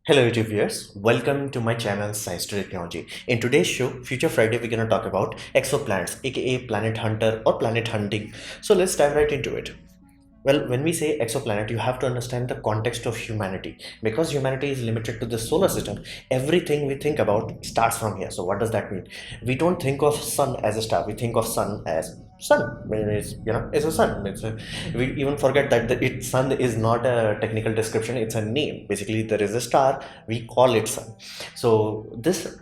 Hello YouTube viewers, welcome to my channel Science to Technology. In today's show, Future Friday, we're going to talk about exoplanets, aka planet hunter or planet hunting. So let's dive right into it. Well, when we say exoplanet, you have to understand the context of humanity. Because humanity is limited to the solar system, everything we think about starts from here. So what does that mean? We don't think of sun as a star, we think of sun as sun. When it's a sun. We even forget that sun is not a technical description, it's a name. Basically, there is a star, we call it sun. So this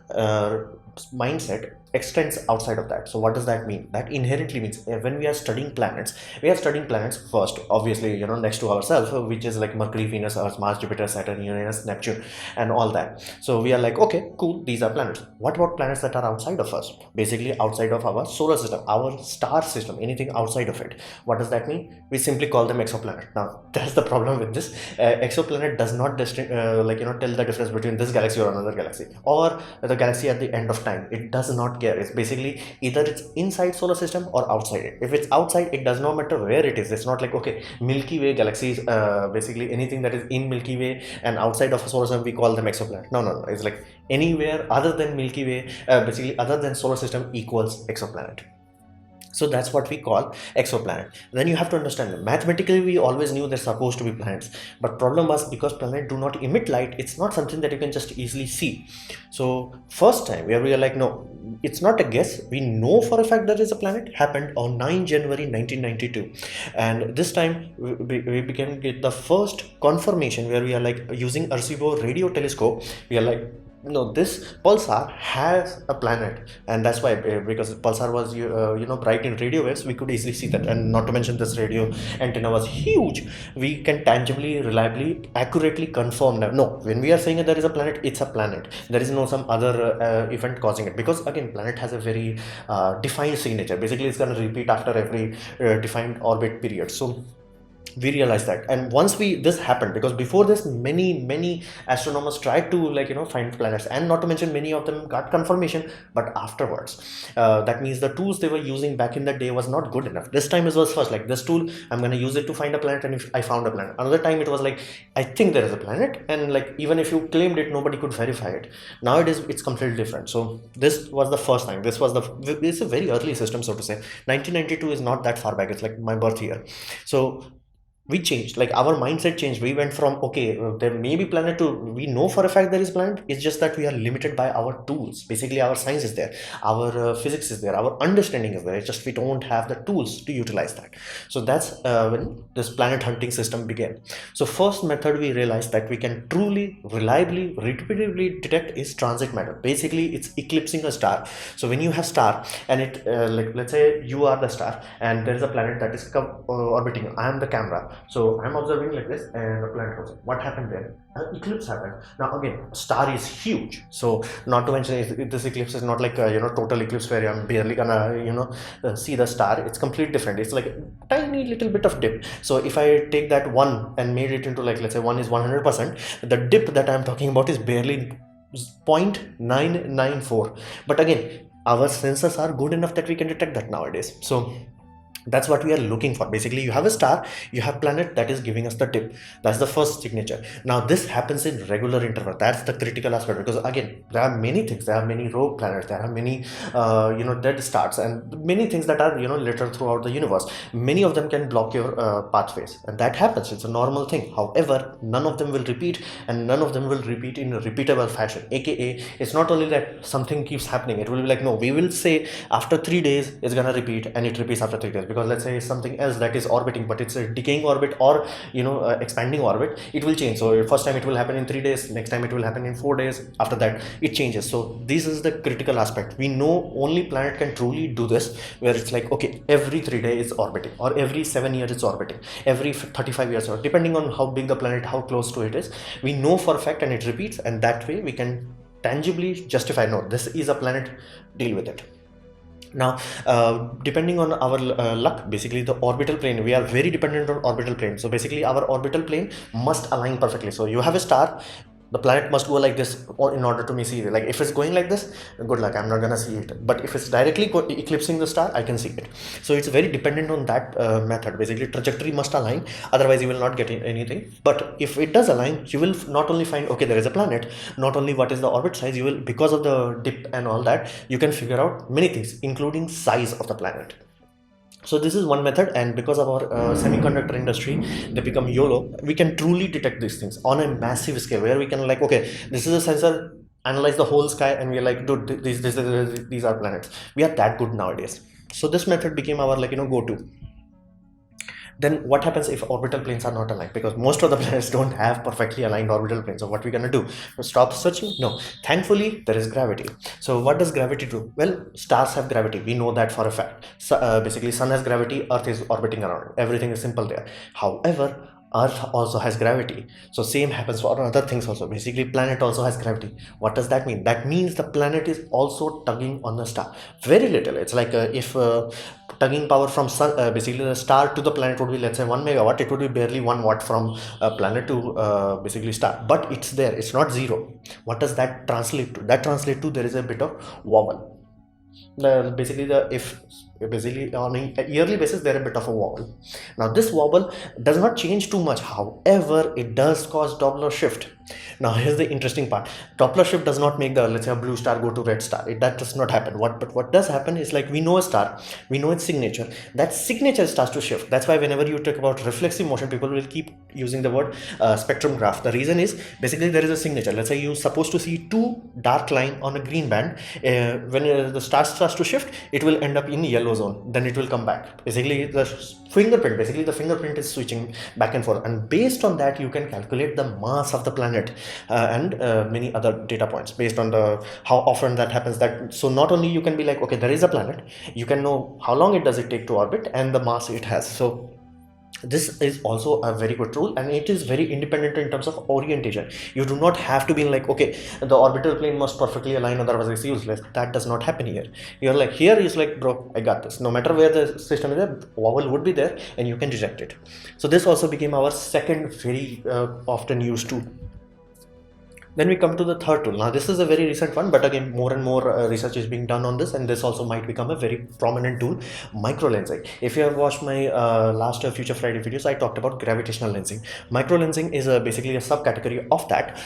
mindset extends outside of that. So what does that mean? That inherently means when we are studying planets, we are studying planets first, obviously, next to ourselves, which is like Mercury, Venus, Earth, Mars, Jupiter, Saturn, Uranus, Neptune, and all that. So we are like, okay, cool, these are planets. What about planets that are outside of us? Basically outside of our solar system, our star system, anything outside of it. What does that mean? We simply call them exoplanet. Now that's the problem with this. Exoplanet does not tell the difference between this galaxy or another galaxy, or the galaxy at the end of time. It does not care. It's basically either it's inside solar system or outside it. If it's outside, it does not matter where it is. It's not like, okay, Milky Way galaxies, basically anything that is in Milky Way and outside of a solar system, we call them exoplanet. No. It's like anywhere other than Milky Way, basically other than solar system equals exoplanet. So that's what we call exoplanet. Then you have to understand that mathematically we always knew they're supposed to be planets, but problem was because planets do not emit light, it's not something that you can just easily see. So first time where we are like, no, it's not a guess, we know for a fact that is a planet, happened on 9 January 1992. And this time we began get the first confirmation where we are like using Arecibo radio telescope. We are like, no, this pulsar has a planet, and that's why, because pulsar was bright in radio waves, we could easily see that. And not to mention, this radio antenna was huge. We can tangibly, reliably, accurately confirm that no, when we are saying that there is a planet, it's a planet. There is no some other event causing it, because again, planet has a very defined signature. Basically, it's going to repeat after every defined orbit period. So we realized that. And once this happened, because before this many astronomers tried to find planets, and not to mention many of them got confirmation, but afterwards, that means the tools they were using back in the day was not good enough. This time it was first like, this tool, I'm going to use it to find a planet, and if I found a planet. Another time it was like, I think there is a planet, and like even if you claimed it, nobody could verify it. Nowadays it's completely different. So this was the first time. It's a very early system, so to say. 1992 is not that far back, it's like my birth year. So we changed, like our mindset changed. We went from, okay, there may be planet, to we know for a fact there is planet. It's just that we are limited by our tools. Basically our science is there, our physics is there, our understanding is there. It's just we don't have the tools to utilize that. So that's when this planet hunting system began. So first method we realized that we can truly, reliably, repeatedly detect is transit matter. Basically it's eclipsing a star. So when you have star and it like, let's say you are the star and there is a planet that is orbiting, I am the camera. So I'm observing like this, and the planet goes. What happened then? An eclipse happened. Now again, star is huge. So not to mention, this eclipse is not like a total eclipse where I'm barely gonna see the star. It's completely different. It's like a tiny little bit of dip. So if I take that one and made it into, like, let's say one is 100%, the dip that I'm talking about is barely 0.994. But again, our sensors are good enough that we can detect that nowadays. So that's what we are looking for. Basically, you have a star, you have planet that is giving us the tip. That's the first signature. Now this happens in regular interval. That's the critical aspect, because again, there are many things. There are many rogue planets, there are many dead stars, and many things that are littered throughout the universe. Many of them can block your pathways, and that happens. It's a normal thing. However, none of them will repeat, and none of them will repeat in a repeatable fashion. AKA, it's not only that something keeps happening, it will be like, no, we will say after 3 days it's gonna repeat, and it repeats after 3 days. Because let's say something else that is orbiting, but it's a decaying orbit or expanding orbit, it will change. So first time it will happen in 3 days, next time it will happen in 4 days, after that it changes. So this is the critical aspect. We know only planet can truly do this, where it's like, okay, every 3 days it's orbiting, or every 7 years it's orbiting, every 35 years, or depending on how big the planet, how close to it is, we know for a fact, and it repeats, and that way we can tangibly justify, no, this is a planet, deal with it. Now, depending on our luck, basically the orbital plane, we are very dependent on orbital plane. So basically our orbital plane must align perfectly. So you have a star, The planet must go like this in order to me see it. Like if it's going like this, good luck, I'm not gonna see it. But if it's directly eclipsing the star, I can see it. So it's very dependent on that method. Basically, trajectory must align, otherwise you will not get anything. But if it does align, you will not only find, okay, there is a planet, not only what is the orbit size, you will, because of the dip and all that, you can figure out many things, including size of the planet. So this is one method, and because of our semiconductor industry, they become YOLO. We can truly detect these things on a massive scale, where we can like, okay, this is a sensor, analyze the whole sky, and we're like, dude, these are planets. We are that good nowadays. So this method became our like go-to. Then what happens if orbital planes are not aligned? Because most of the planets don't have perfectly aligned orbital planes. So what we're gonna do? Stop searching? No. Thankfully, there is gravity. So what does gravity do? Well, stars have gravity. We know that for a fact. So, basically, sun has gravity. Earth is orbiting around. Everything is simple there. However, Earth also has gravity. So same happens for other things also. Basically, planet also has gravity. What does that mean? That means the planet is also tugging on the star. Very little. It's like if tugging power from sun, basically the star to the planet would be, let's say, 1 megawatt. It would be barely 1 watt from planet to basically star. But it's there. It's not zero. What does that translate to? That translates to there is a bit of wobble. Basically on a yearly basis there is a bit of a wobble. Now this wobble does not change too much, however it does cause Doppler shift. Now here's the interesting part. Doppler shift does not make the, let's say, a blue star go to red star. That does not happen. But what does happen is, like, we know a star, we know its signature. That signature starts to shift. That's why whenever you talk about reflexive motion, people will keep using the word spectrum graph. The reason is basically there is a signature. Let's say you're supposed to see two dark line on a green band. When the star starts to shift, it will end up in yellow zone. Then it will come back. Basically the fingerprint is switching back and forth, and based on that you can calculate the mass of the planet and many other data points based on the how often that happens. That so not only you can be like, okay, there is a planet, you can know how long it does it take to orbit and the mass it has. So this is also a very good tool, and it is very independent in terms of orientation. You do not have to be like, okay, the orbital plane must perfectly align, otherwise it's useless. That does not happen here. You're like, here is like, bro, I got this. No matter where the system is there, vowel would be there and you can reject it. So this also became our second very often used tool. Then we come to the third tool. Now this is a very recent one, but again more and more research is being done on this, and this also might become a very prominent tool, microlensing. If you have watched my last Future Friday videos, I talked about gravitational lensing. Microlensing is basically a subcategory of that.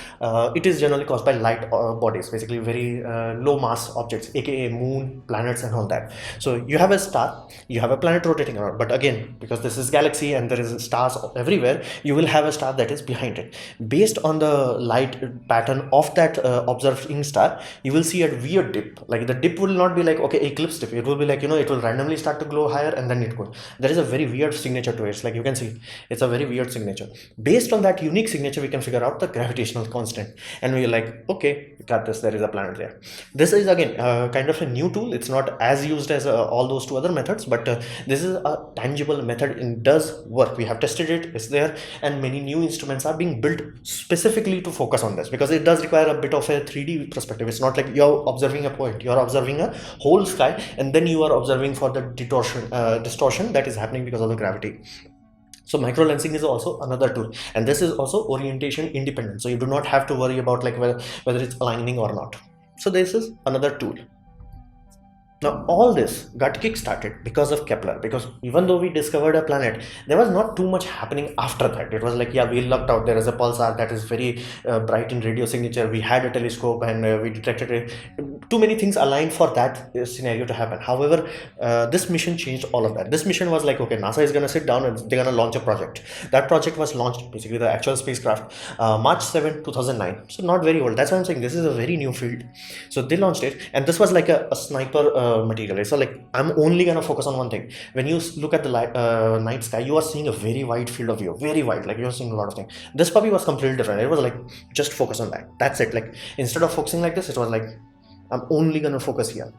It is generally caused by light bodies, basically very low mass objects, aka moon, planets and all that. So you have a star, you have a planet rotating around, but again, because this is galaxy and there is stars everywhere, you will have a star that is behind it. Based on the light pattern of that observing star, you will see a weird dip. Like the dip will not be like, okay, eclipse dip. It will be like, it will randomly start to glow higher and then it goes. There is a very weird signature to it. It's like, you can see it's a very weird signature. Based on that unique signature, we can figure out the gravitational constant, and we're like, okay, got this, there is a planet there. This is again kind of a new tool. It's not as used as all those two other methods, but this is a tangible method and does work. We have tested it, it's there, and many new instruments are being built specifically to focus on this, because it does require a bit of a 3D perspective. It's not like you're observing a point, you're observing a whole sky, and then you are observing for the distortion that is happening because of the gravity. So microlensing is also another tool, and this is also orientation independent, so you do not have to worry about like whether it's aligning or not. So this is another tool. Now all this got kick-started because of Kepler, because even though we discovered a planet, there was not too much happening after that. It was like, yeah, we lucked out, there is a pulsar that is very bright in radio signature, we had a telescope and we detected it. Too many things aligned for that scenario to happen. However, this mission changed all of that. This mission was like, okay, NASA is gonna sit down and they're gonna launch a project. That project was launched, basically the actual spacecraft, March 7, 2009. So not very old. That's why I'm saying this is a very new field. So they launched it, and this was like a sniper material. So like, I'm only gonna focus on one thing. When you look at the night sky, you are seeing a very wide field of view, very wide, like you're seeing a lot of things. This puppy was completely different. It was like, just focus on that, that's it. Like, instead of focusing like this, it was like, I'm only gonna focus here.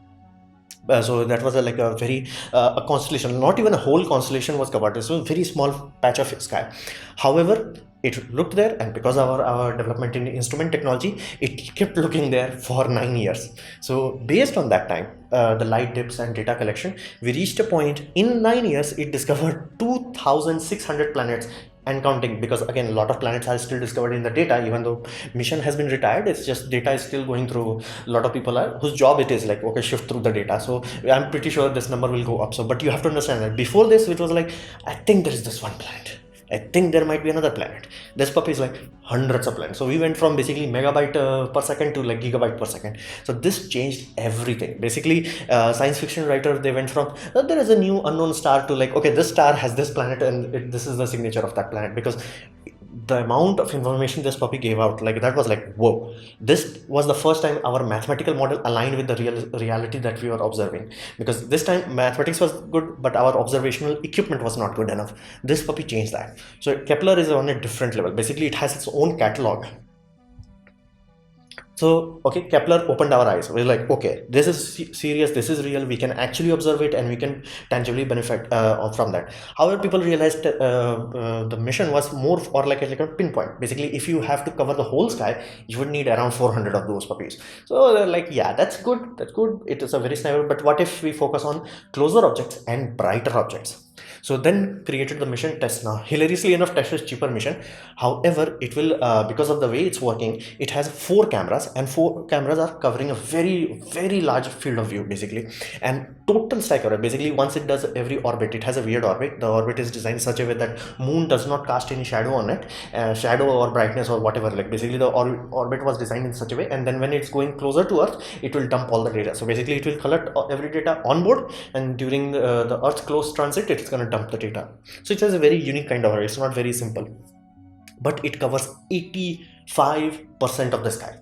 So that was like a very a constellation, not even a whole constellation was covered. This was a very small patch of sky. However, it looked there, and because of our development in instrument technology, it kept looking there for 9 years. So based on that time, the light dips and data collection, we reached a point in 9 years, it discovered 2,600 planets and counting, because again a lot of planets are still discovered in the data. Even though mission has been retired, it's just data is still going through. A lot of people are whose job it is like, okay, shift through the data. So I'm pretty sure this number will go up. So but you have to understand that before this it was like, I think there is this one planet, I think there might be another planet. This puppy is like hundreds of planets. So we went from basically megabyte per second to like gigabyte per second. So this changed everything. Basically, science fiction writer, they went from there is a new unknown star to like, okay, this star has this planet and this is the signature of that planet. Because the amount of information this puppy gave out, like that was like, whoa. This was the first time our mathematical model aligned with the reality that we were observing. Because this time mathematics was good, but our observational equipment was not good enough. This puppy changed that. So Kepler is on a different level. Basically it has its own catalog. So, okay, Kepler opened our eyes. We're like, okay, this is serious, this is real, we can actually observe it and we can tangibly benefit from that. However, people realized the mission was more or like a pinpoint. Basically, if you have to cover the whole sky, you would need around 400 of those puppies. So they're like, yeah, that's good, that's good. It is a very sniper, but what if we focus on closer objects and brighter objects? So then created the mission Tess. Now hilariously enough, Tess is cheaper mission. However, it will because of the way it's working, it has 4 cameras, and 4 cameras are covering a very large field of view basically, and total stack coverage. Basically once it does every orbit, it has a weird orbit. The orbit is designed in such a way that moon does not cast any shadow on it, shadow or brightness or whatever. Like basically the orbit was designed in such a way, and then when it's going closer to Earth, it will dump all the data. So basically it will collect every data on board, and during the Earth close transit, it's going to dump the data. So it has a very unique kind of array. It's not very simple, but it covers 85% of the sky.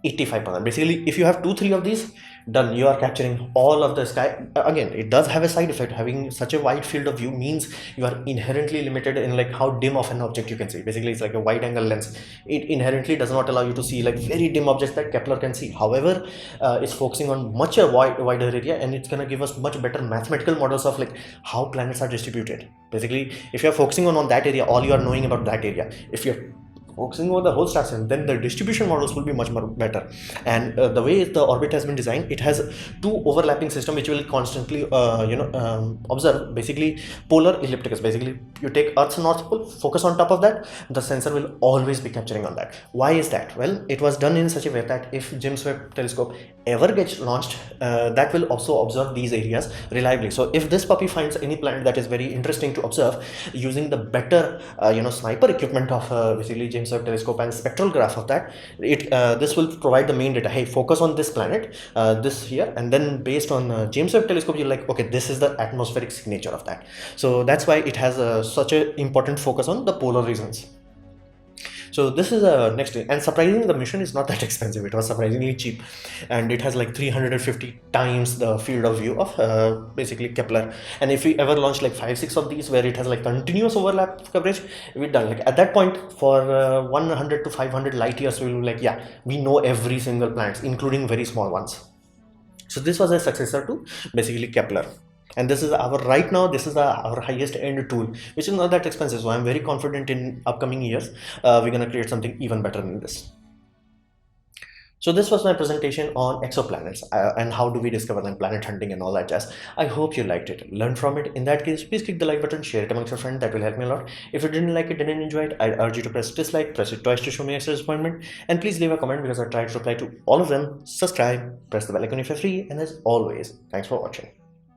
85%. Basically, if you have 2-3 of these, done, you are capturing all of the sky. Again, it does have a side effect. Having such a wide field of view means you are inherently limited in like how dim of an object you can see. Basically, it's like a wide angle lens. It inherently does not allow you to see like very dim objects that Kepler can see. However, it's focusing on much a wider area, and it's gonna give us much better mathematical models of like how planets are distributed. Basically, if you are focusing on that area, all you are knowing about that area. If you're focusing on the whole star system, then the distribution models will be much more better. And the way the orbit has been designed, it has 2 overlapping system which will constantly observe basically polar ellipticus. Basically you take Earth's north pole, focus on top of that, the sensor will always be capturing on that. Why is that? Well, it was done in such a way that if James Webb telescope ever gets launched, that will also observe these areas reliably. So if this puppy finds any planet that is very interesting to observe, using the better sniper equipment of basically James Webb telescope and spectral graph of that, this will provide the main data. Hey, focus on this planet, this here, and then based on James Webb telescope, you're like, okay, this is the atmospheric signature of that. So that's why it has such an important focus on the polar regions. So this is a next thing, and surprisingly the mission is not that expensive. It was surprisingly cheap, and it has like 350 times the field of view of basically Kepler. And if we ever launch like 5-6 of these where it has like continuous overlap coverage, we're done. Like at that point, for 100 to 500 light years, we will like, yeah, we know every single planet, including very small ones. So this was a successor to basically Kepler. And this is our right now, this is our highest end tool, which is not that expensive. So I'm very confident in upcoming years we're going to create something even better than this. So this was my presentation on exoplanets and how do we discover them, planet hunting and all that jazz. I hope you liked it, learned from it. In that case, please click the like button, share it amongst your friends. That will help me a lot. If you didn't like it, didn't enjoy it, I urge you to press dislike, press it twice to show me extra disappointment, and please leave a comment because I try to reply to all of them. Subscribe, press the bell icon if you're free, and as always, thanks for watching.